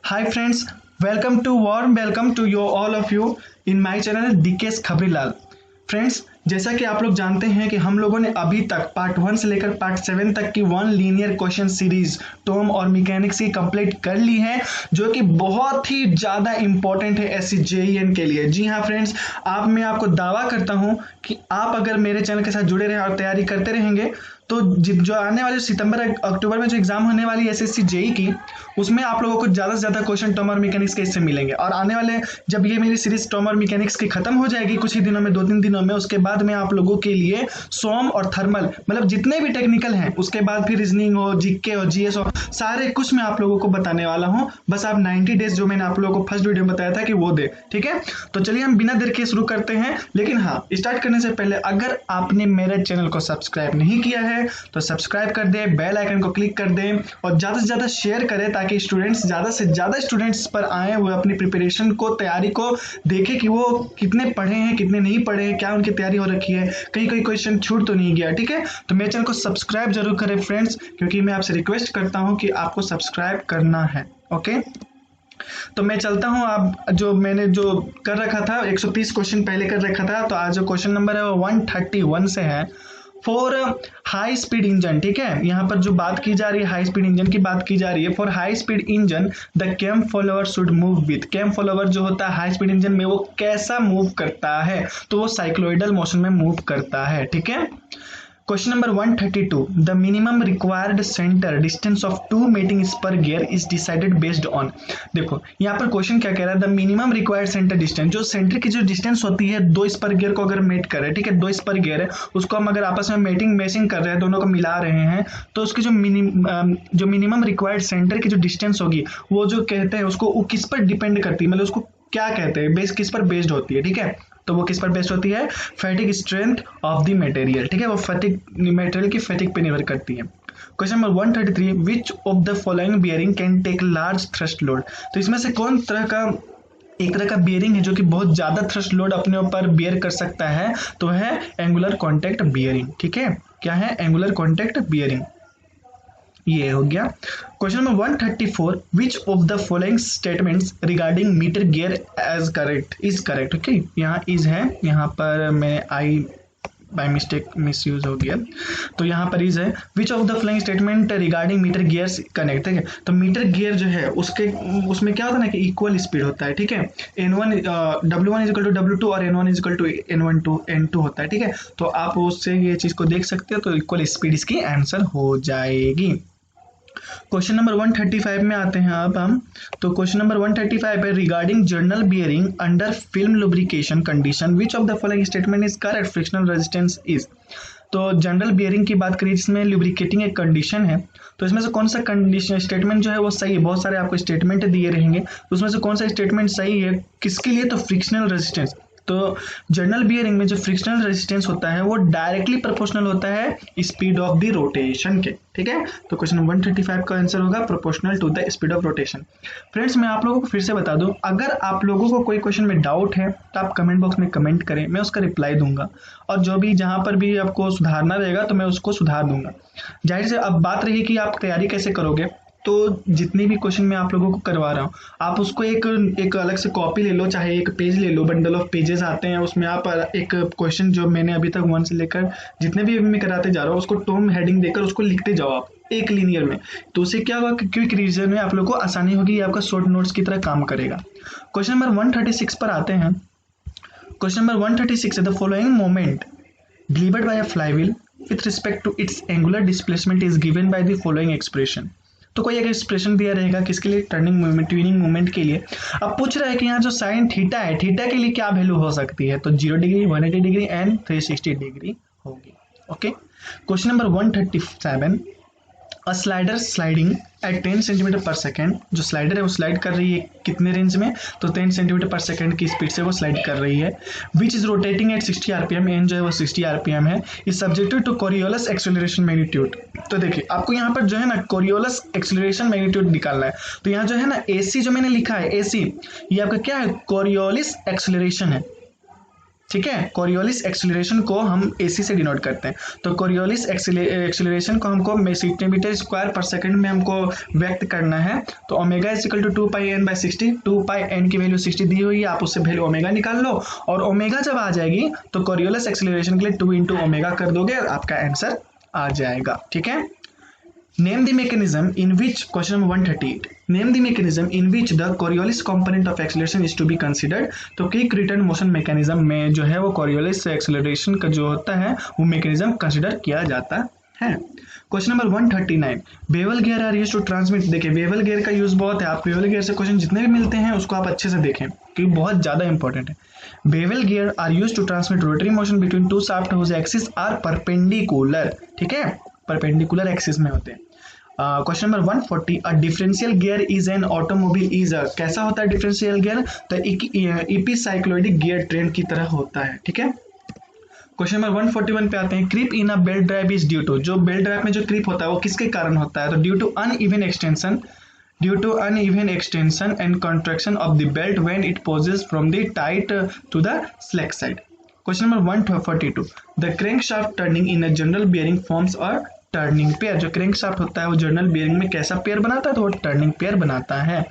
Hi friends, warm welcome to you all of you in my channel DK's Khabrilal. Friends, जैसा कि आप लोग जानते हैं कि हम लोगों ने अभी तक पार्ट 1 से लेकर पार्ट 7 तक की one linear question series Tom और मैकेनिक्स की कंप्लीट कर ली है, जो कि बहुत ही ज़्यादा इंपॉर्टेंट है SCJEN के लिए। जी हाँ फ्रेंड्स, मैं आपको दावा करता हूं कि आप अगर मेरे चैनल के साथ जुड़े रहे और तैयारी करते रहेंगे तो जो आने वाले सितंबर अक्टूबर में जो एग्जाम होने वाली है SSC JEE की, उसमें आप लोगों को ज़्यादा से ज़्यादा क्वेश्चन टॉम और मैकेनिक्स के इससे मिलेंगे। और आने वाले जब ये मेरी सीरीज टॉम और मैकेनिक्स की खत्म हो जाएगी कुछ ही दिनों में, 2-3 दिनों में, उसके बाद मैं आप लोगों के लिए सोम और थर्मल, मतलब जितने भी टेक्निकल हैं, उसके बाद फिर रीजनिंग हो, जीके हो, GS हो, सारे कुछ मैं आप लोगों को बताने वाला हूं। बस आप 90 डेज जो मैंने आप लोगों को फर्स्ट वीडियो में बताया था कि वो दे, ठीक है। तो चलिए हम बिना देर के शुरू करते हैं। लेकिन हाँ, स्टार्ट करने से पहले अगर आपने मेरे चैनल को सब्सक्राइब नहीं किया है तो सब्सक्राइब कर दें, बेल आइकन को क्लिक कर दें और ज़्यादा से ज़्यादा शेयर करें, ताकि स्टूडेंट्स ज़्यादा से ज़्यादा स्टूडेंट्स पर आए, वो अपनी प्रिपरेशन को, तैयारी को देखें कि वो कितने पढ़े हैं, कितने नहीं पढ़े हैं, क्या उनकी तैयारी हो रखी है, कहीं कोई क्वेश्चन छूट तो नहीं गया, ठीक है। तो मेरे चैनल को सब्सक्राइब जरूर करें फ्रेंड्स, क्योंकि मैं आपसे रिक्वेस्ट करता हूं कि आपको सब्सक्राइब करना है, ओके। तो मैं चलता हूं। आप जो मैंने जो कर रखा था 130 क्वेश्चन पहले कर रखा था, तो आज जो क्वेश्चन नंबर है वो 131 से है, फॉर हाई स्पीड इंजन, ठीक है। यहाँ पर जो बात की जा रही है हाई स्पीड इंजन की बात की जा रही है। For high speed engine the cam follower should move with, cam follower जो होता है हाई स्पीड इंजन में वो कैसा मूव करता है, तो वो साइक्लोइडल मोशन में मूव करता है, ठीक है। Question number 132, the minimum required centre distance of 2 mating spur gear is decided based on. देखो यहाँ पर क्वेश्चन क्या कह रहा है, the minimum required centre distance, जो सेंटर की जो डिस्टेंस होती है 2 स्पर गियर को अगर मेट करे, ठीक है, 2 स्पर गियर है, उसको हम अगर आपस में मैचिंग कर रहे हैं, दोनों को मिला रहे हैं, तो उसकी जो मिनिमम रिक्वायर्ड सेंटर की जो डिस्टेंस होगी, वो जो कहते हैं उसको वो किस पर डिपेंड करती है, मतलब उसको क्या कहते हैं, बेस किस पर बेस्ड होती है, ठीक है। तो वो किस पर बेस्ड होती है, फैटिक स्ट्रेंथ ऑफ द मटेरियल, ठीक है, वो फैटिक मटेरियल की फैटिक पे निर्भर करती है। Question number 133, which of the following bearing can take large thrust load, तो इसमें से कौन एक तरह का बियरिंग है जो कि बहुत ज्यादा थ्रस्ट लोड अपने ऊपर बियर कर सकता है, तो है एंगुलर कॉन्टैक्ट बियरिंग, ठीक है। क्या है, एंगुलर कॉन्टैक्ट बियरिंग, ये हो गया। Question number 134, which of the following statements regarding miter gear is correct, okay. यहाँ इज है, यहाँ पर मैं आई बाय मिस्टेक मिसयूज हो गया, तो यहाँ पर इज है। Which of the following statement regarding miter gears connect, ठीक है। तो मीटर गियर जो है उसमें क्या होता है ना कि इक्वल स्पीड होता है, ठीक है। N1 W1 is equal to W2 और N1 is equal to N2 होता है, ठीक है। तो आप उससे ये चीज को देख सकते हो, तो इक्वल स्पीड इसकी आंसर हो जाएगी। क्वेश्चन नंबर 135 में आते हैं अब हम। तो क्वेश्चन नंबर 135 है, regarding journal bearing under film lubrication condition which of the following statement is correct, frictional resistance is. तो जनरल बियरिंग की बात करिए जिसमें लुब्रिकेटिंग एक कंडीशन है, तो इसमें से कौन सा कंडीशन स्टेटमेंट जो है वो सही है। बहुत सारे आपको स्टेटमेंट दिए रहेंगे, तो उसमें से कौन सा स्टेटमेंट सही है किसके लिए, तो फ्रिक्शनल रेजिस्टेंस। तो जर्नल बियरिंग में जो फ्रिक्शनल रेजिस्टेंस होता है वो डायरेक्टली प्रोपोर्शनल होता है स्पीड ऑफ द रोटेशन के, ठीक है। तो क्वेश्चन 135 का आंसर होगा proportional to the speed of rotation. Friends, मैं आप लोगों को फिर से बता दूं, अगर आप लोगों को कोई क्वेश्चन में डाउट है तो आप कमेंट बॉक्स में कमेंट करें, मैं उसका रिप्लाई दूंगा, और जो भी जहां पर भी आपको सुधारना रहेगा तो मैं उसको सुधार दूंगा। जाहिर से अब बात रही कि आप तैयारी कैसे करोगे, तो जितनी भी क्वेश्चन मैं आप लोगों को करवा रहा हूँ, आप उसको एक अलग से कॉपी ले लो, चाहे एक पेज ले लो, बंडल ऑफ पेजेस आते हैं, उसमें आप एक क्वेश्चन जो मैंने अभी तक 1 से लेकर जितने भी मैं कराते जा रहा हूँ उसको टॉम हेडिंग देकर उसको लिखते जाओ आप एक लीनियर में। तो उससे क्या होगा कि क्विक रिवीजन में आप लोग को आसानी होगी, ये आपका शॉर्ट नोट्स की तरह काम करेगा। क्वेश्चन नंबर 136 पर आते हैं। क्वेश्चन नंबर 136 है, the following moment delivered by a flywheel with respect to its angular displacement is given by the following expression. तो कोई एक एक्सप्रेशन दिया रहेगा किसके लिए, टर्निंग मूवमेंट, ट्विनिंग मूवमेंट के लिए। अब पूछ रहा है कि यहाँ जो साइन थीटा है, थीटा के लिए क्या वैल्यू हो सकती है, तो 0 डिग्री, 180 डिग्री एंड 360 डिग्री होगी, okay. Question number 137, a slider sliding at 10 centimetre पर सेकेंड, जो स्लाइडर है वो स्लाइड कर रही है कितने रेंज में, तो 10 सेंटीमीटर पर सेकेंड की स्पीड से वो स्लाइड कर रही है। Which is rotating at 60 RPM, N जो है वो 60 RPM है, is subjected to Coriolis acceleration magnitude. तो देखिए आपको यहाँ पर जो है ना कोरियोलस एक्सेलरेशन मैग्नीट्यूड निकालना है, तो यहाँ जो है ना AC जो मैंने लिखा है AC, ये आपका क्या है, कोरियोलिस एक्सेलरेशन है, ठीक है। कोरियोलिस एक्सीलरेशन को हम AC से डिनोट करते हैं, तो कोरियोलिस एक्सीलरेशन को हमको सेंटीमीटर स्क्वायर पर सेकंड में हमको व्यक्त करना है। तो omega is equal to 2πn/60, 2πn की वैल्यू 60 दी हुई है, आप उससे वैल्यू ओमेगा निकाल लो और ओमेगा जब आ जाएगी तो कोरियोलिस एक्सीलरेशन के लिए 2 इंटू ओमेगा कर दोगे और आपका आंसर आ जाएगा। ठीक है। Name the mechanism in which, question number 138, name the mechanism in which the Coriolis component of acceleration is to be considered। तो क्विक रिटर्न मोशन मैकेनिज्म में जो है वो कोरियोलिस एक्सेलरेशन का जो होता है वो मैकेनिज्म कंसिडर किया जाता है। Question number 139, bevel gear are used to transmit. देखिए बेवल गियर का यूज बहुत है, आप बेवल गियर से क्वेश्चन जितने भी मिलते हैं उसको आप अच्छे से देखें क्योंकि बहुत ज्यादा इंपॉर्टेंट है। Bevel gear are used to transmit rotary motion between two shaft whose axis are perpendicular. ठीक है, परपेंडिकुलर एक्सिस में होते हैं। Question number 140, a differential gear is an automobile is a. कैसा होता है डिफरेंशियल गियर? तो इपीसाइक्लोइडिक गियर ट्रेन की तरह होता है। ठीक है। क्वेश्चन नंबर 141 पे आते हैं, creep in a belt drive is due to. जो बेल्ट ड्राइव में जो क्रीप होता है वो किसके कारण होता है? तो due to uneven extension and contraction of the belt when it passes from the tight to the slack side. Question number 142, the crankshaft turning in a journal bearing forms a turning pair. जो crankshaft होता है वो general bearing में कैसा pair बनाता है? तो वो टर्निंग पेयर बनाता है।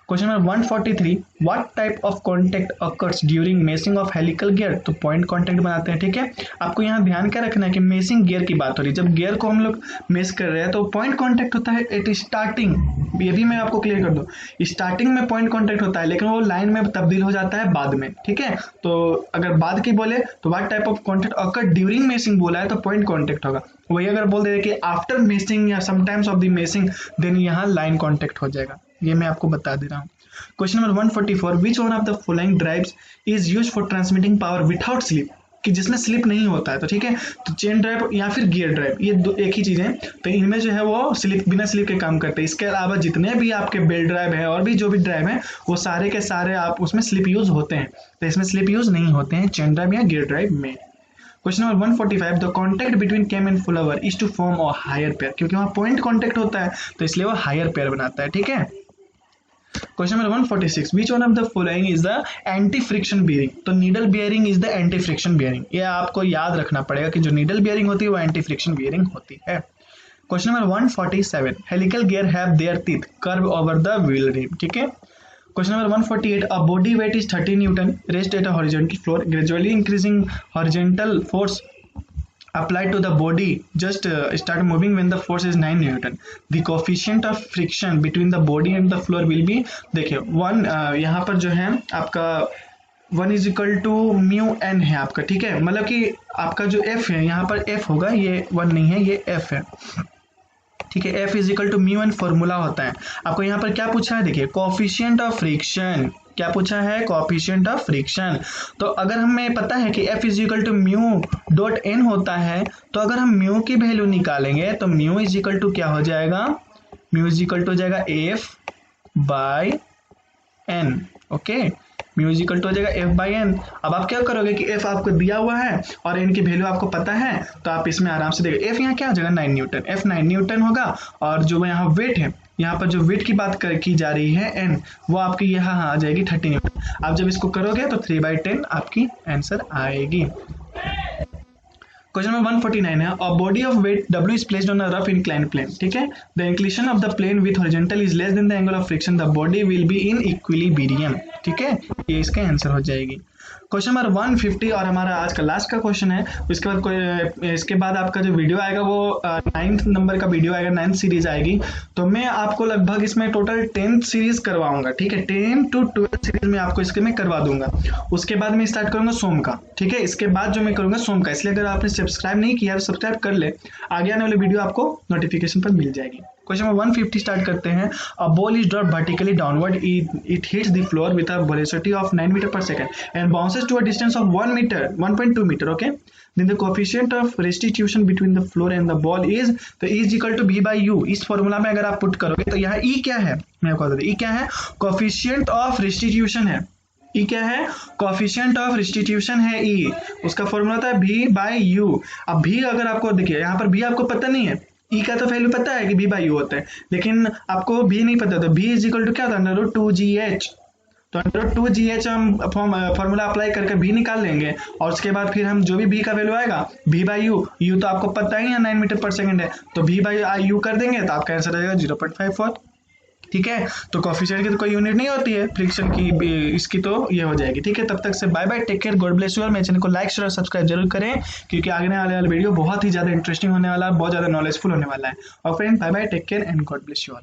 Question number 143, what type of contact occurs during meshing of helical gear. तो पॉइंट कॉन्टैक्ट बनाते हैं। ठीक है, आपको यहाँ ध्यान क्या रखना है कि मेसिंग गियर की बात हो रही है। जब गियर को हम लोग मेस कर रहे हैं तो पॉइंट कॉन्टैक्ट होता है एट स्टार्टिंग। ये भी मैं आपको क्लियर कर दूं, स्टार्टिंग में पॉइंट कॉन्टैक्ट होता है लेकिन वो लाइन में तब्दील हो जाता है बाद में। ठीक है, तो अगर बाद की बोले तो what type of contact occur during meshing बोला है तो पॉइंट कॉन्टैक्ट होगा। वही अगर बोल दे कि आफ्टर मेसिंग या sometimes of the meshing then यहाँ लाइन कॉन्टैक्ट हो जाएगा। ये मैं आपको बता दे रहा हूँ। Question number 144, which one of the following drives is used for transmitting power without slip. कि जिसमें स्लिप नहीं होता है। तो ठीक है, तो चेन ड्राइव या फिर गियर ड्राइव ये दो एक ही चीज है, तो इनमें जो है वो स्लिप बिना स्लिप के काम करते हैं। इसके अलावा जितने भी आपके बेल्ट ड्राइव है और भी जो भी ड्राइव है वो सारे के सारे आप उसमें स्लिप यूज होते हैं, तो इसमें स्लिप यूज नहीं होते हैं चेन ड्राइव या गियर ड्राइव में। Question number 145, the contact between cam and follower is to form a higher pair. क्योंकि वहां पॉइंट कॉन्टैक्ट होता है तो इसलिए वो हायर पेयर बनाता है। ठीक है। Question number 146, which one of the following is the anti friction bearing. तो needle bearing is the anti friction bearing. ये आपको याद रखना पड़ेगा कि जो नीडल बियरिंग होती है वो एंटी फ्रिक्शन बियरिंग होती है। Question number 147, helical gear have their teeth curve over the wheel rim. ठीक है। Question number 148, a body weight is 30 newton rest at a horizontal floor gradually increasing horizontal force applied to the body just start moving when the force is 9 Newton. The coefficient of friction between the body and the floor will be, देखिए 1 यहाँ पर जो है आपका 1 is equal to mu N है आपका। ठीक है, मतलब कि आपका जो F है यहाँ पर F होगा, ये 1 नहीं है ये F है। ठीक है, F is equal to mu N formula होता है। आपको यहाँ पर क्या पूछा है? देखिए कोफिशिएंट ऑफ फ्रिक्शन, क्या पूछा है? Coefficient of friction. तो अगर हमें पता है कि F is equal to mu dot N होता है, तो अगर हम म्यू की वैल्यू निकालेंगे तो म्यू इज इक्वल टू क्या हो जाएगा? म्यू इज इक्वल टू हो जाएगा F बाई एन। ओके, म्यू इज इक्वल टू हो जाएगा F बाई एन। अब आप क्या करोगे कि F आपको दिया हुआ है और एन की वैल्यू आपको पता है, तो आप इसमें आराम से देखिए F यहाँ क्या हो जाएगा? 9 न्यूटन। F 9 न्यूटन होगा और जो यहाँ वेट है, यहाँ पर जो वेट की बात की जा रही है एन, वो आपकी यहाँ आ जाएगी 30 न्यूटन। आप जब इसको करोगे तो 3/10 आपकी आंसर आएगी। क्वेश्चन नंबर 149 है, a body of weight W is placed on a rough inclined plane. ठीक है, the inclination of the plane with horizontal is less than the angle of friction, the body will be in equilibrium. ठीक है, ये इसका answer हो जाएगी। Question number 150 और हमारा आज का लास्ट का क्वेश्चन है। उसके बाद इसके बाद आपका जो वीडियो आएगा वो 9th नंबर का वीडियो आएगा, 9th सीरीज आएगी। तो मैं आपको लगभग इसमें टोटल 10th सीरीज करवाऊंगा। ठीक है, 10 to 12 सीरीज में आपको इसके मैं करवा दूंगा। उसके बाद मैं स्टार्ट करूंगा सोम का। ठीक है, इसके बाद जो मैं करूंगा सोम का, इसलिए अगर आपने सब्सक्राइब नहीं किया तो सब्सक्राइब कर ले, आगे आने वाले वीडियो आपको नोटिफिकेशन पर मिल जाएगी। क्वेश्चन नंबर 150 स्टार्ट करते हैं। A ball is dropped vertically downward, it hits the floor with a velocity of 9 metre per second and bounces to a distance of 1.2 metre. Okay, then the coefficient of restitution between the floor and the ball is, तो E is equal to V by U। इस formula में अगर आप put करोगे तो यहाँ E क्या है? मैं आपको बता दूं E क्या है? coefficient of restitution है। E क्या है? coefficient of restitution है E। उसका फॉर्मूला होता है V by U। अब V अगर आपको देखिए यहाँ पर V आपको पता नहीं है, E का तो वैल्यू पता है कि V by U होता है, लेकिन आपको V नहीं पता, तो V इज इक्वल टू क्या होता है? √2GH। तो अंडर 2 GH हम फॉर्मूला अप्लाई करके भी निकाल लेंगे, और उसके बाद फिर हम जो भी का वैल्यू आएगा V/U तो आपको पता ही है 9 मीटर पर सेकंड है, तो V/U कर देंगे तो आपका आंसर आ जाएगा 0.54। ठीक है, तो कॉफिशिएंट की तो कोई यूनिट नहीं होती है, फ्रिक्शन की इसकी तो ये हो जाएगी। ठीक है, तब तक से bye bye, take care, God bless you all. मेरे चैनल को लाइक शेयर और सब्सक्राइब जरूर करें, क्योंकि आगे आने वाला वीडियो बहुत ही ज्यादा इंटरेस्टिंग होने वाला है, बहुत ज्यादा नॉलेजफुल होने वाला है। और friend bye bye, take care and God bless you all.